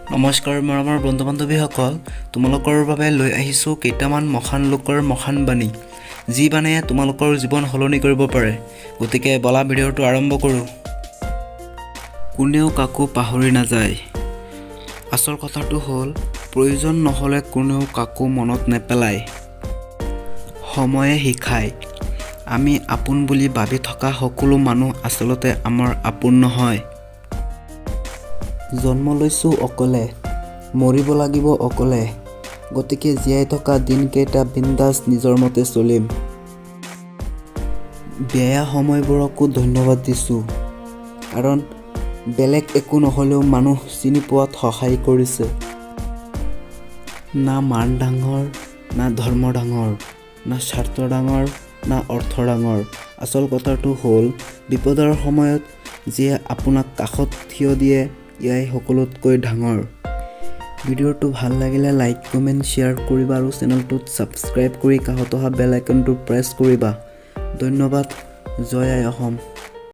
নমস্কাৰ মৰমৰ বন্ধু বান্ধৱীসকল, তোমালোকৰ বাবে লৈ আহিছোঁ কেইটামান মহান লোকৰ মহান বাণী, যি বাণীয়ে তোমালোকৰ জীৱন সলনি কৰিব পাৰে। গতিকে বলা ভিডিঅ'টো আৰম্ভ কৰোঁ। কোনেও কাকো পাহৰি নাযায়। আচল কথাটো হ'ল, প্ৰয়োজন নহ'লে কোনেও কাকো মনত নেপেলায়। সময়ে শিকায়, আমি আপোন বুলি ভাবি থকা সকলো মানুহ আচলতে আমাৰ আপোন নহয়। জন্ম লৈছোঁ অকলে, মৰিব লাগিব অকলে, গতিকে জীয়াই থকা দিনকেইটা বিন্দাছ নিজৰ মতে চলিম। বেয়া সময়বোৰকো ধন্যবাদ দিছোঁ, কাৰণ বেলেগ একো নহ'লেও মানুহ চিনি পোৱাত সহায় কৰিছে। না মান ডাঙৰ, না ধৰ্ম ডাঙৰ, না স্বাৰ্থ ডাঙৰ, না অৰ্থ ডাঙৰ। আচল কথাটো হ'ল, বিপদৰ সময়ত যিয়ে আপোনাক কাষত থিয় দিয়ে, এয়াই সকলোতকৈ ডাঙৰ। ভিডিঅ'টো ভাল লাগিলে লাইক, কমেণ্ট, শ্বেয়াৰ কৰিবা আৰু চেনেলটোত ছাবস্ক্ৰাইব কৰি কাষত অহা বেল আইকনটো প্ৰেছ কৰিবা। ধন্যবাদ। জয় আই অসম।